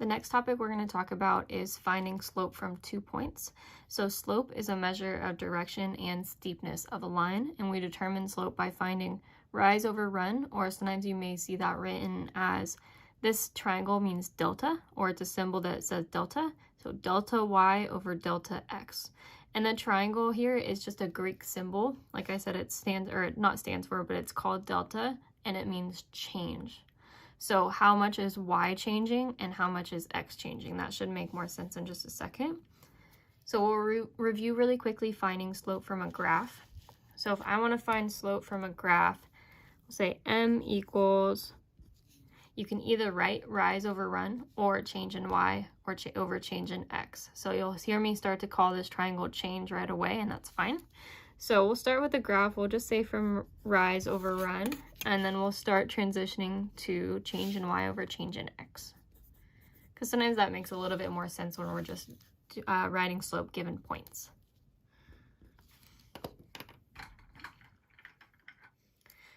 The next topic we're going to talk about is finding slope from 2 points. So slope is a measure of direction and steepness of a line, and we determine slope by finding rise over run, or sometimes you may see that written as this triangle means delta, or it's a symbol that says delta. So delta y over delta x. And the triangle here is just a Greek symbol. Like I said, it stands, or not stands for, but it's called delta, and it means change. So how much is y changing and how much is x changing? That should make more sense in just a second. So we'll review really quickly finding slope from a graph. So if I want to find slope from a graph, we'll say m equals, you can either write rise over run or change in y or over change in x. So you'll hear me start to call this triangle change right away, and that's fine. So we'll start with the graph. We'll just say from rise over run, and then we'll start transitioning to change in y over change in x. Because sometimes that makes a little bit more sense when we're just writing slope given points.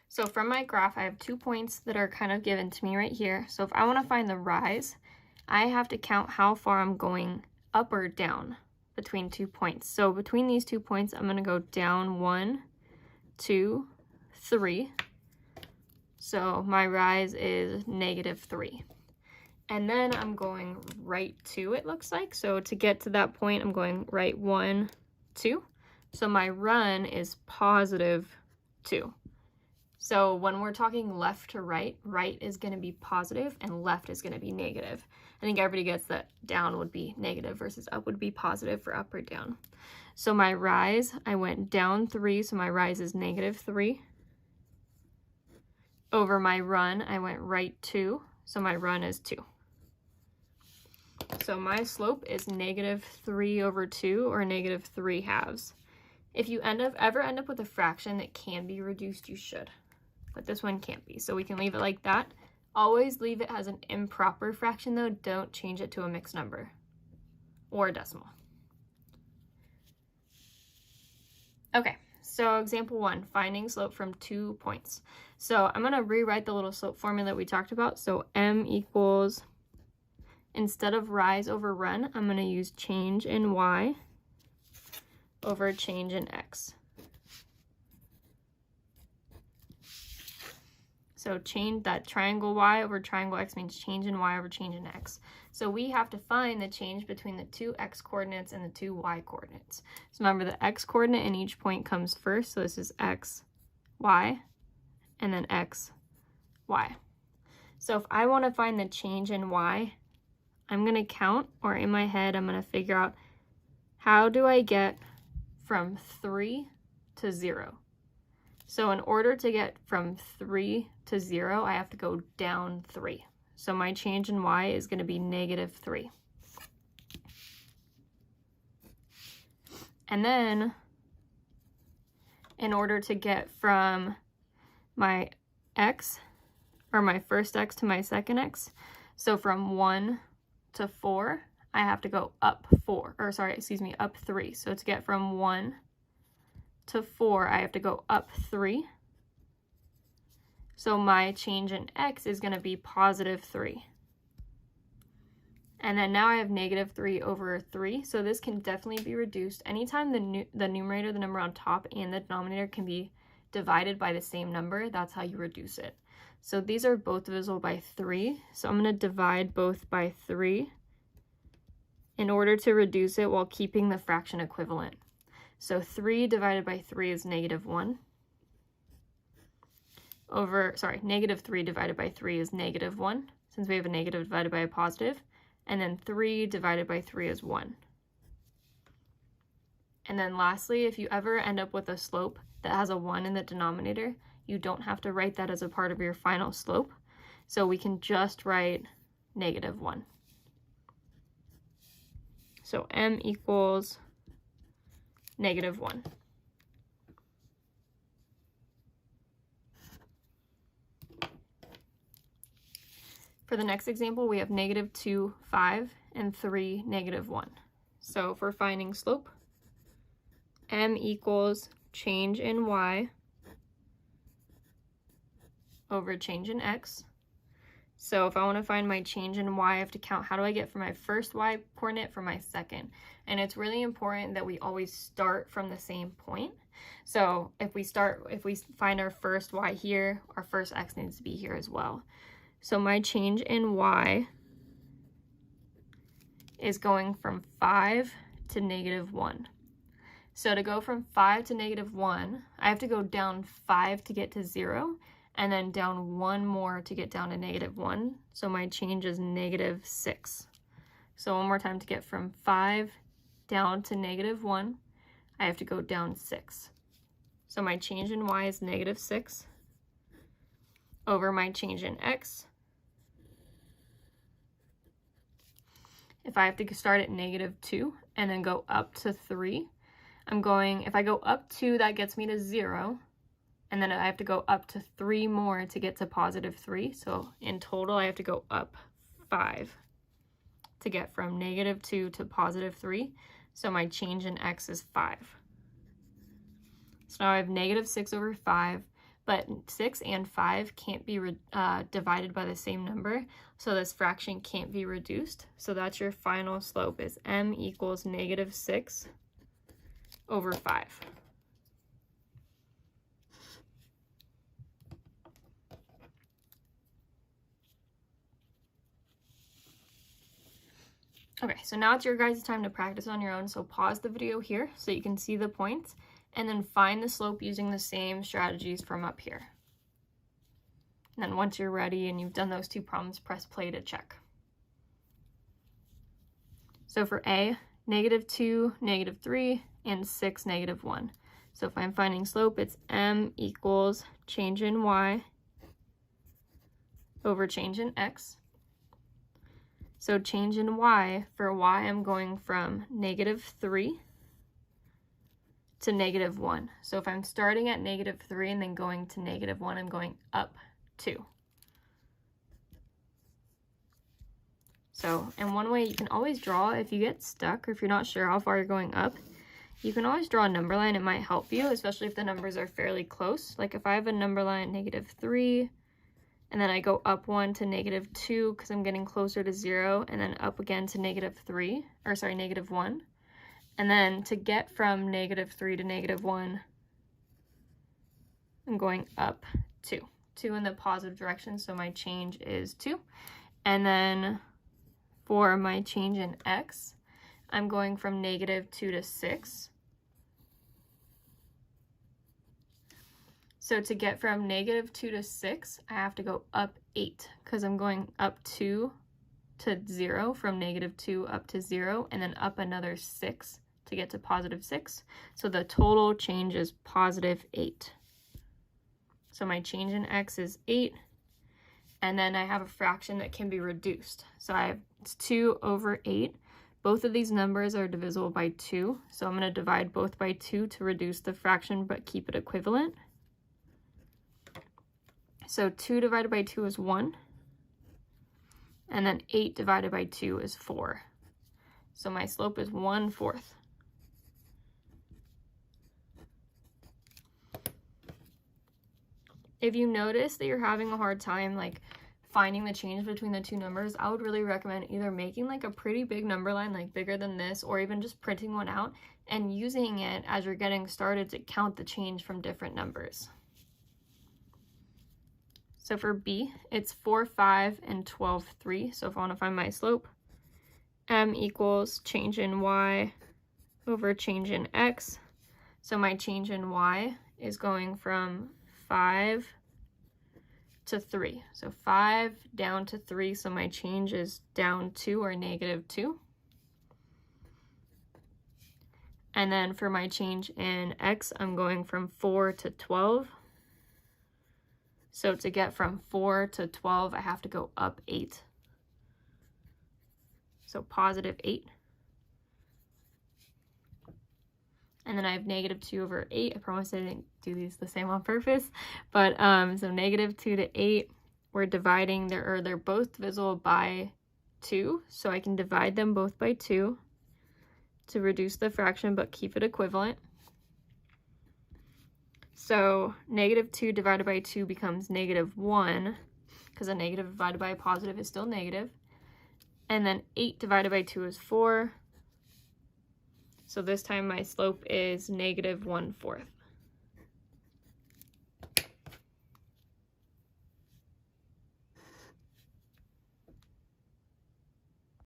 So from my graph, I have 2 points that are kind of given to me right here. So if I want to find the rise, I have to count how far I'm going up or down between 2 points. So between these 2 points, I'm going to go down 1, 2, 3. So my rise is -3. And then I'm going right 2, it looks like. So to get to that point, I'm going right 1, 2. So my run is +2. So when we're talking left to right, right is going to be positive and left is going to be negative. I think everybody gets that down would be negative versus up would be positive for up or down. So my rise, I went down 3, so my rise is -3. Over my run, I went right 2, so my run is 2. So my slope is -3 over 2, or -3 halves. If you ever end up with a fraction that can be reduced, you should. But this one can't be, so we can leave it like that. Always leave it as an improper fraction though. Don't change it to a mixed number or a decimal. Okay, so example 1, finding slope from 2 points. So I'm going to rewrite the little slope formula that we talked about. So m equals, instead of rise over run, I'm going to use change in y over change in x. So change that triangle y over triangle x means change in y over change in x. So we have to find the change between the 2 x coordinates and the 2 y coordinates. So remember, the x coordinate in each point comes first. So this is x, y, and then x, y. So if I want to find the change in y, I'm going to count, or in my head, I'm going to figure out how do I get from 3 to 0. So in order to get from 3 to 0, I have to go down 3. So my change in y is going to be -3. And then in order to get from my x, or my first x to my second x, so from 1 to 4, I have to go up 3. So to get from 1 to 4, I have to go up 3. So my change in x is going to be +3. And then now I have -3 over 3, so this can definitely be reduced. Anytime the numerator, the number on top, and the denominator can be divided by the same number, that's how you reduce it. So these are both divisible by 3, so I'm going to divide both by 3 in order to reduce it while keeping the fraction equivalent. So 3 divided by 3 is -1. -3 divided by 3 is -1, since we have a negative divided by a positive. And then 3 divided by 3 is 1. And then lastly, if you ever end up with a slope that has a 1 in the denominator, you don't have to write that as a part of your final slope. So we can just write -1. So m equals -1. For the next example, we have -2, 5, and 3, -1. So for finding slope, m equals change in y over change in x. So if I want to find my change in y, I have to count how do I get from my first y coordinate from my second. And it's really important that we always start from the same point. So if we find our first y here, our first x needs to be here as well. So my change in y is going from 5 to -1. So to go from 5 to -1, I have to go down 5 to get to 0, and then down 1 more to get down to -1. So my change is -6. So one more time, to get from 5 down to -1, I have to go down 6. So my change in y is -6 over my change in x. If I have to start at -2 and then go up to 3, if I go up 2, that gets me to 0. And then I have to go up to 3 more to get to +3. So in total, I have to go up 5 to get from -2 to +3. So my change in x is 5. So now I have -6 over 5, but 6 and 5 can't be divided by the same number, so this fraction can't be reduced. So that's your final slope, is m equals -6 over 5. Okay, so now it's your guys' time to practice on your own, so pause the video here so you can see the points, and then find the slope using the same strategies from up here. And then once you're ready and you've done those 2 problems, press play to check. So for A, -2, -3, and 6, -1. So if I'm finding slope, it's m equals change in y over change in x. So change in y, for y I'm going from -3 to -1. So if I'm starting at -3 and then going to -1, I'm going up 2. So, and one way you can always draw, if you get stuck or if you're not sure how far you're going up, you can always draw a number line. It might help you, especially if the numbers are fairly close. Like if I have a number line -3, and then I go up 1 to -2 because I'm getting closer to 0, and then up again to -1. And then to get from -3 to -1, I'm going up 2. 2 in the positive direction, so my change is 2. And then for my change in x, I'm going from -2 to 6. So to get from -2 to 6, I have to go up 8 because I'm going up 2 to 0, from -2 up to 0, and then up another 6 to get to +6. So the total change is +8. So my change in x is 8, and then I have a fraction that can be reduced. So it's 2 over 8. Both of these numbers are divisible by 2, so I'm going to divide both by 2 to reduce the fraction but keep it equivalent. So 2 divided by 2 is 1, and then 8 divided by 2 is 4. So my slope is 1/4. If you notice that you're having a hard time like finding the change between the 2 numbers, I would really recommend either making like a pretty big number line, like bigger than this, or even just printing one out and using it as you're getting started to count the change from different numbers. So for B, it's 4, 5, and 12, 3. So if I want to find my slope, m equals change in y over change in x. So my change in y is going from 5 to 3. So 5 down to 3, so my change is down 2 or -2. And then for my change in x, I'm going from 4 to 12. So to get from 4 to 12, I have to go up 8. So +8. And then I have -2 over 8. I promise I didn't do these the same on purpose. But so -2 to 8, we're dividing, they're both divisible by 2. So I can divide them both by 2 to reduce the fraction but keep it equivalent. So -2 divided by 2 becomes -1. because a negative divided by a positive is still negative. And then 8 divided by 2 is 4. So this time my slope is -1/4.